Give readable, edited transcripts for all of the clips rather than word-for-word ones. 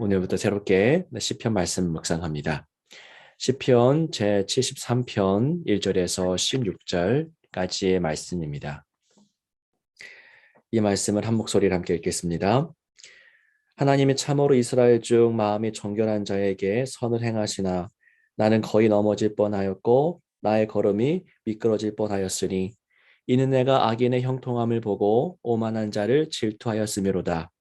오늘부터 새롭게 시편 말씀 묵상합니다. 시편 제73편 1절에서 16절까지의 말씀입니다. 이 말씀을 한 목소리로 함께 읽겠습니다. 하나님이 참으로 이스라엘 중 마음이 정결한 자에게 선을 행하시나 나는 거의 넘어질 뻔하였고 나의 걸음이 미끄러질 뻔하였으니 이는 내가 악인의 형통함을 보고 오만한 자를 질투하였음이로다.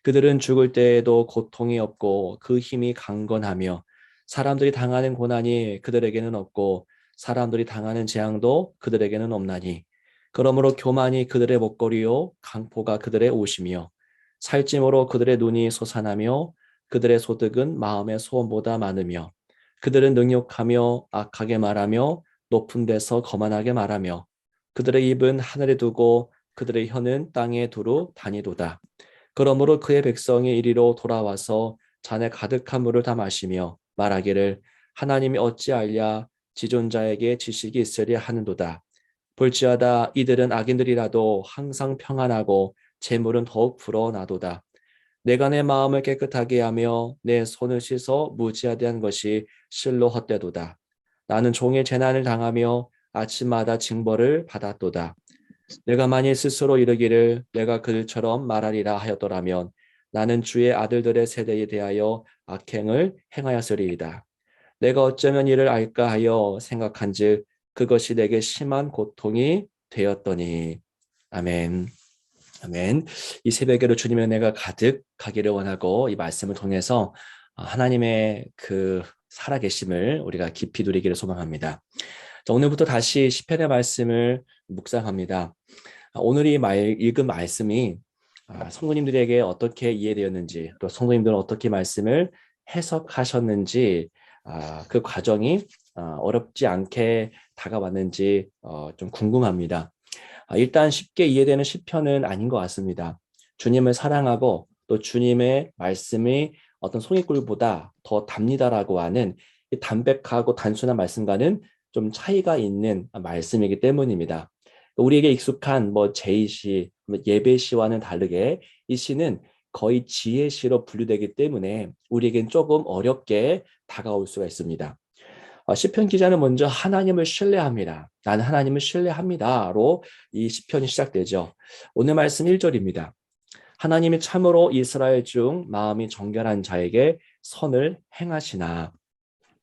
그들은 죽을 때에도 고통이 없고 그 힘이 강건하며 사람들이 당하는 고난이 그들에게는 없고 사람들이 당하는 재앙도 그들에게는 없나니 그러므로 교만이 그들의 목걸이요 강포가 그들의 옷이며 살찜으로 그들의 눈이 솟아나며 그들의 소득은 마음의 소원보다 많으며 그들은 능욕하며 악하게 말하며 높은 데서 거만하게 말하며 그들의 입은 하늘에 두고 그들의 혀는 땅에 두루 다니도다. 그러므로 그의 백성이 이리로 돌아와서 잔에 가득한 물을 다 마시며 말하기를 하나님이 어찌 알랴 지존자에게 지식이 있으랴 하는도다. 볼지어다 이들은 악인들이라도 항상 평안하고 재물은 더욱 불어나도다. 내가 내 마음을 깨끗하게 하며 내 손을 씻어 무지하게 것이 실로 헛되도다. 나는 종일 재난을 당하며 아침마다 징벌을 받았도다. 내가 만일 스스로 이르기를 내가 그들처럼 말하리라 하였더라면 나는 주의 아들들의 세대에 대하여 악행을 행하였으리이다. 내가 어쩌면 이를 알까 하여 생각한즉 그것이 내게 심한 고통이 되었더니. 아멘. 아멘. 이 새벽에도 주님의 은혜가 가득하기를 원하고 이 말씀을 통해서 하나님의 그 살아계심을 우리가 깊이 누리기를 소망합니다. 자, 오늘부터 다시 시편의 말씀을 묵상합니다. 오늘 읽은 말씀이 성도님들에게 어떻게 이해되었는지 또 성도님들은 어떻게 말씀을 해석하셨는지 그 과정이 어렵지 않게 다가왔는지 좀 궁금합니다. 일단 쉽게 이해되는 시편은 아닌 것 같습니다. 주님을 사랑하고 또 주님의 말씀이 어떤 송이꿀보다 더 답니다라고 하는 이 담백하고 단순한 말씀과는 좀 차이가 있는 말씀이기 때문입니다. 우리에게 익숙한 제의시, 예배시와는 다르게 이 시는 거의 지혜시로 분류되기 때문에 우리에겐 조금 어렵게 다가올 수가 있습니다. 시편 기자는 먼저 하나님을 신뢰합니다. 나는 하나님을 신뢰합니다로 이 시편이 시작되죠. 오늘 말씀 1절입니다. 하나님이 참으로 이스라엘 중 마음이 정결한 자에게 선을 행하시나.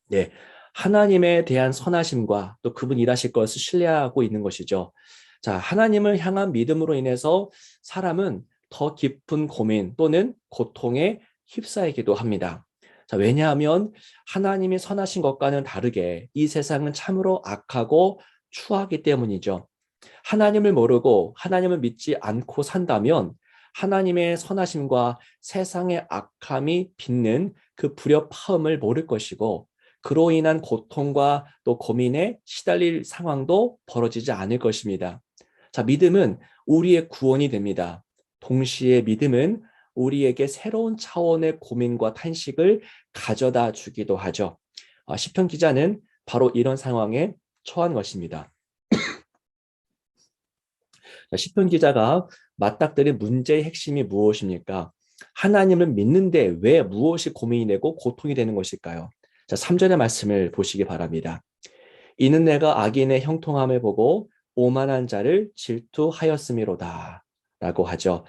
네, 하나님에 대한 선하심과 또 그분 일하실 것을 신뢰하고 있는 것이죠. 자, 하나님을 향한 믿음으로 인해서 사람은 더 깊은 고민 또는 고통에 휩싸이기도 합니다. 자, 왜냐하면 하나님이 선하신 것과는 다르게 이 세상은 참으로 악하고 추하기 때문이죠. 하나님을 모르고 하나님을 믿지 않고 산다면 하나님의 선하심과 세상의 악함이 빚는 그 불협화음을 모를 것이고 그로 인한 고통과 또 고민에 시달릴 상황도 벌어지지 않을 것입니다. 자, 믿음은 우리의 구원이 됩니다. 동시에 믿음은 우리에게 새로운 차원의 고민과 탄식을 가져다 주기도 하죠. 시편 기자는 바로 이런 상황에 처한 것입니다. 시편 기자가 맞닥뜨린 문제의 핵심이 무엇입니까? 하나님을 믿는데 왜 무엇이 고민이 되고 고통이 되는 것일까요? 자, 3절의 말씀을 보시기 바랍니다. 이는 내가 악인의 형통함을 보고 오만한 자를 질투하였음이로다 라고 하죠.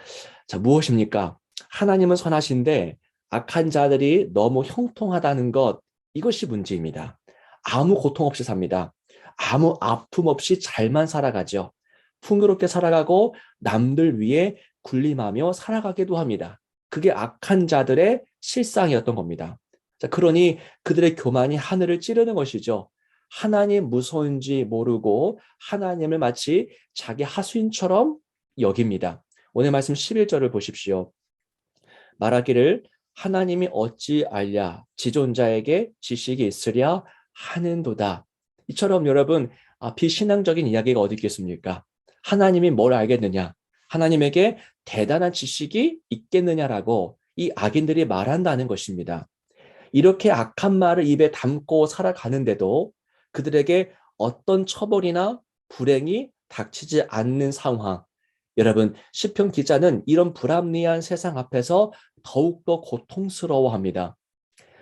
자, 무엇입니까? 하나님은 선하신데 악한 자들이 너무 형통하다는 것, 이것이 문제입니다. 아무 고통 없이 삽니다. 아무 아픔 없이 잘만 살아가죠. 풍요롭게 살아가고 남들 위해 군림하며 살아가기도 합니다. 그게 악한 자들의 실상이었던 겁니다. 자, 그러니 그들의 교만이 하늘을 찌르는 것이죠. 하나님 무서운지 모르고 하나님을 마치 자기 하수인처럼 여깁니다. 오늘 말씀 11절을 보십시오. 말하기를 하나님이 어찌 알랴 지존자에게 지식이 있으랴 하는도다. 이처럼 여러분 비신앙적인 이야기가 어디 있겠습니까? 하나님이 뭘 알겠느냐? 하나님에게 대단한 지식이 있겠느냐라고 이 악인들이 말한다는 것입니다. 이렇게 악한 말을 입에 담고 살아가는데도 그들에게 어떤 처벌이나 불행이 닥치지 않는 상황. 여러분, 시편 기자는 이런 불합리한 세상 앞에서 더욱더 고통스러워합니다.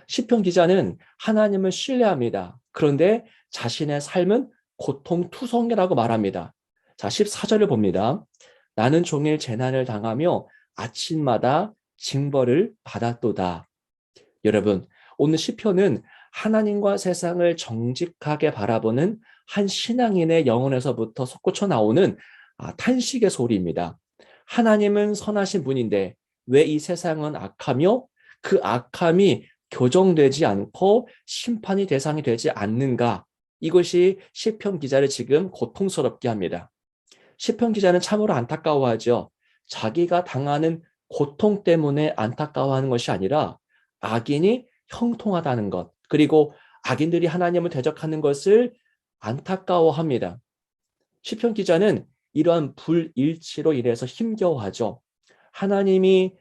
시편 기자는 하나님을 신뢰합니다. 그런데 자신의 삶은 고통투성이라고 말합니다. 자, 14절을 봅니다. 나는 종일 재난을 당하며 아침마다 징벌을 받았도다. 여러분, 오늘 시편은 하나님과 세상을 정직하게 바라보는 한 신앙인의 영혼에서부터 솟구쳐 나오는 탄식의 소리입니다. 하나님은 선하신 분인데 왜 이 세상은 악하며 그 악함이 교정되지 않고 심판이 대상이 되지 않는가? 이것이 시편 기자를 지금 고통스럽게 합니다. 시편 기자는 참으로 안타까워하죠. 자기가 당하는 고통 때문에 안타까워하는 것이 아니라 악인이 형통하다는 것, 그리고 악인들이 하나님을 대적하는 것을 안타까워합니다. 시편 기자는 이러한 불일치로 인해서 힘겨워하죠. 하나님의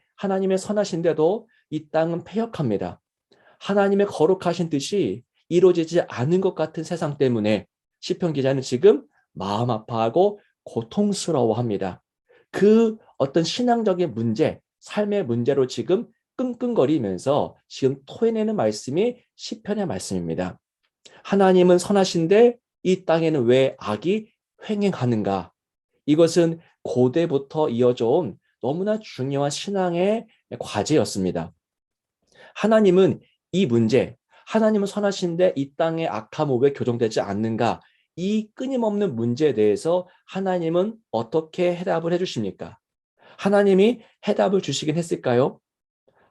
선하신데도 이 땅은 패역합니다. 하나님의 거룩하신 뜻이 이루어지지 않은 것 같은 세상 때문에 시편 기자는 지금 마음 아파하고 고통스러워합니다. 그 어떤 신앙적인 문제, 삶의 문제로 지금 끙끙거리면서 지금 토해내는 말씀이 시편의 말씀입니다. 하나님은 선하신데 이 땅에는 왜 악이 횡행하는가? 이것은 고대부터 이어져 온 너무나 중요한 신앙의 과제였습니다. 하나님은 이 문제, 하나님은 선하신데 이 땅의 악함은 왜 교정되지 않는가? 이 끊임없는 문제에 대해서 하나님은 어떻게 해답을 해주십니까? 하나님이 해답을 주시긴 했을까요?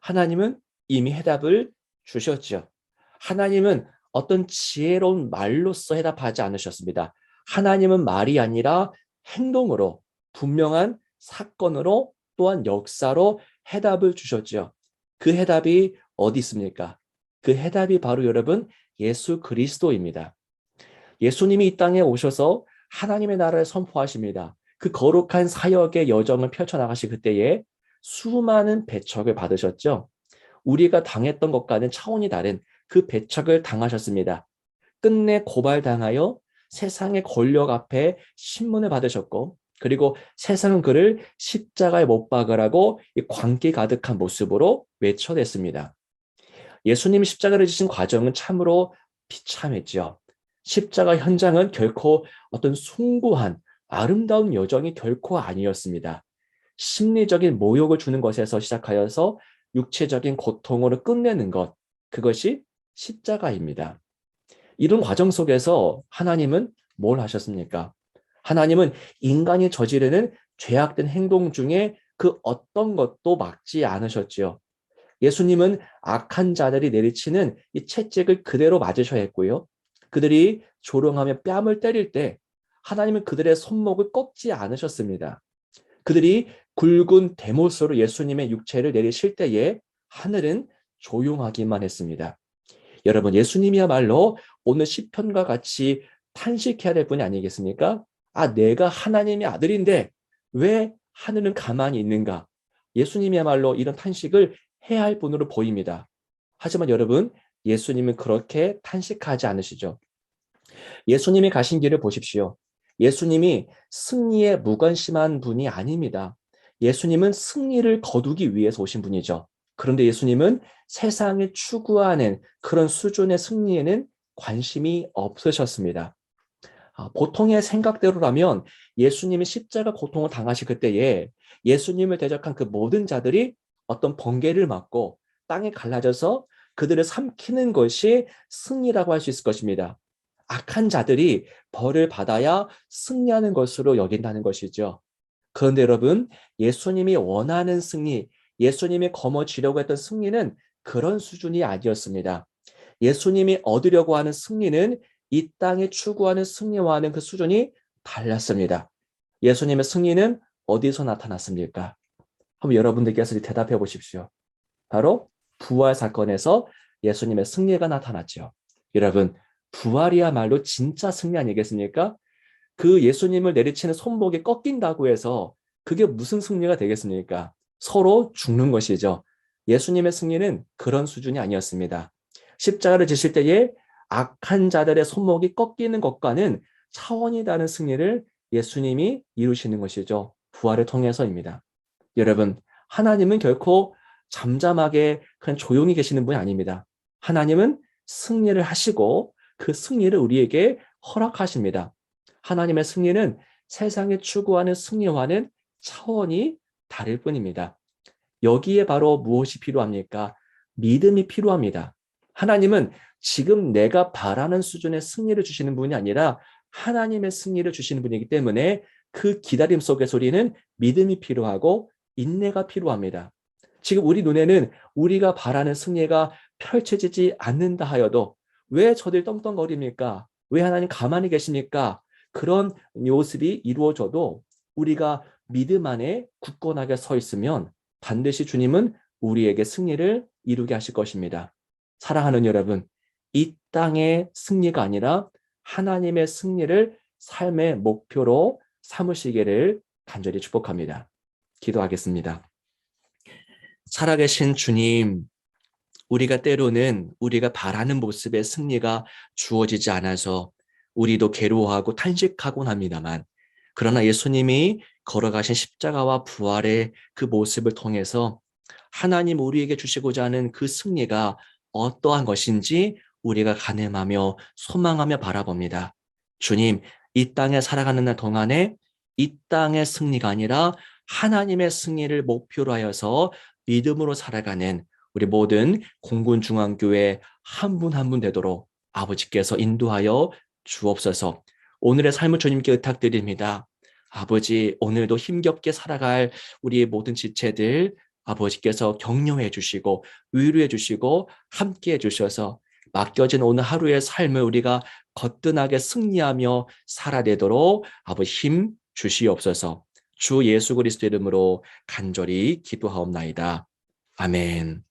하나님은 이미 해답을 주셨죠. 하나님은 어떤 지혜로운 말로써 해답하지 않으셨습니다. 하나님은 말이 아니라 행동으로, 분명한 사건으로, 또한 역사로 해답을 주셨죠. 그 해답이 어디 있습니까? 그 해답이 바로 여러분 예수 그리스도입니다. 예수님이 이 땅에 오셔서 하나님의 나라를 선포하십니다. 그 거룩한 사역의 여정을 펼쳐나가실 그때에 수많은 배척을 받으셨죠. 우리가 당했던 것과는 차원이 다른 그 배척을 당하셨습니다. 끝내 고발당하여 세상의 권력 앞에 신문을 받으셨고, 그리고 세상은 그를 십자가에 못 박으라고 이 광기 가득한 모습으로 외쳐냈습니다. 예수님이 십자가를 지신 과정은 참으로 비참했죠. 십자가 현장은 결코 어떤 숭고한 아름다운 여정이 결코 아니었습니다. 심리적인 모욕을 주는 것에서 시작하여서 육체적인 고통으로 끝내는 것, 그것이 십자가입니다. 이런 과정 속에서 하나님은 뭘 하셨습니까? 하나님은 인간이 저지르는 죄악된 행동 중에 그 어떤 것도 막지 않으셨지요. 예수님은 악한 자들이 내리치는 이 채찍을 그대로 맞으셔야 했고요. 그들이 조롱하며 뺨을 때릴 때 하나님은 그들의 손목을 꺾지 않으셨습니다. 그들이 굵은 대못으로 예수님의 육체를 내리실 때에 하늘은 조용하기만 했습니다. 여러분, 예수님이야말로 오늘 시편과 같이 탄식해야 될 분이 아니겠습니까? 내가 하나님의 아들인데 왜 하늘은 가만히 있는가? 예수님이야말로 이런 탄식을 해야 할 분으로 보입니다. 하지만 여러분, 예수님은 그렇게 탄식하지 않으시죠. 예수님이 가신 길을 보십시오. 예수님이 승리에 무관심한 분이 아닙니다. 예수님은 승리를 거두기 위해서 오신 분이죠. 그런데 예수님은 세상을 추구하는 그런 수준의 승리에는 관심이 없으셨습니다. 보통의 생각대로라면 예수님이 십자가 고통을 당하실 그때에 예수님을 대적한 그 모든 자들이 어떤 번개를 맞고 땅에 갈라져서 그들을 삼키는 것이 승리라고 할 수 있을 것입니다. 악한 자들이 벌을 받아야 승리하는 것으로 여긴다는 것이죠. 그런데 여러분, 예수님이 원하는 승리, 예수님이 거머쥐려고 했던 승리는 그런 수준이 아니었습니다. 예수님이 얻으려고 하는 승리는 이 땅에 추구하는 승리와는 그 수준이 달랐습니다. 예수님의 승리는 어디서 나타났습니까? 한번 여러분들께서 대답해 보십시오. 바로 부활 사건에서 예수님의 승리가 나타났죠. 여러분, 부활이야말로 진짜 승리 아니겠습니까? 그 예수님을 내리치는 손목이 꺾인다고 해서 그게 무슨 승리가 되겠습니까? 서로 죽는 것이죠. 예수님의 승리는 그런 수준이 아니었습니다. 십자가를 지실 때에 악한 자들의 손목이 꺾이는 것과는 차원이 다른 승리를 예수님이 이루시는 것이죠. 부활을 통해서입니다. 여러분, 하나님은 결코 잠잠하게 그냥 조용히 계시는 분이 아닙니다. 하나님은 승리를 하시고 그 승리를 우리에게 허락하십니다. 하나님의 승리는 세상에 추구하는 승리와는 차원이 다를 뿐입니다. 여기에 바로 무엇이 필요합니까? 믿음이 필요합니다. 하나님은 지금 내가 바라는 수준의 승리를 주시는 분이 아니라 하나님의 승리를 주시는 분이기 때문에 그 기다림 속에서 우리는 믿음이 필요하고 인내가 필요합니다. 지금 우리 눈에는 우리가 바라는 승리가 펼쳐지지 않는다 하여도 왜 저들 떵떵거립니까? 왜 하나님 가만히 계십니까? 그런 모습이 이루어져도 우리가 믿음 안에 굳건하게 서 있으면 반드시 주님은 우리에게 승리를 이루게 하실 것입니다. 사랑하는 여러분, 이 땅의 승리가 아니라 하나님의 승리를 삶의 목표로 삼으시기를 간절히 축복합니다. 기도하겠습니다. 살아계신 주님, 우리가 때로는 우리가 바라는 모습의 승리가 주어지지 않아서 우리도 괴로워하고 탄식하곤 합니다만, 그러나 예수님이 걸어가신 십자가와 부활의 그 모습을 통해서 하나님 우리에게 주시고자 하는 그 승리가 어떠한 것인지 우리가 가늠하며 소망하며 바라봅니다. 주님, 이 땅에 살아가는 날 동안에 이 땅의 승리가 아니라 하나님의 승리를 목표로 하여서 믿음으로 살아가는 우리 모든 공군중앙교회 한 분 한 분 되도록 아버지께서 인도하여 주옵소서. 오늘의 삶을 주님께 의탁드립니다. 아버지, 오늘도 힘겹게 살아갈 우리의 모든 지체들 아버지께서 격려해 주시고 위로해 주시고 함께해 주셔서 맡겨진 오늘 하루의 삶을 우리가 거뜬하게 승리하며 살아내도록 아버지 힘 주시옵소서. 주 예수 그리스도 이름으로 간절히 기도하옵나이다. 아멘.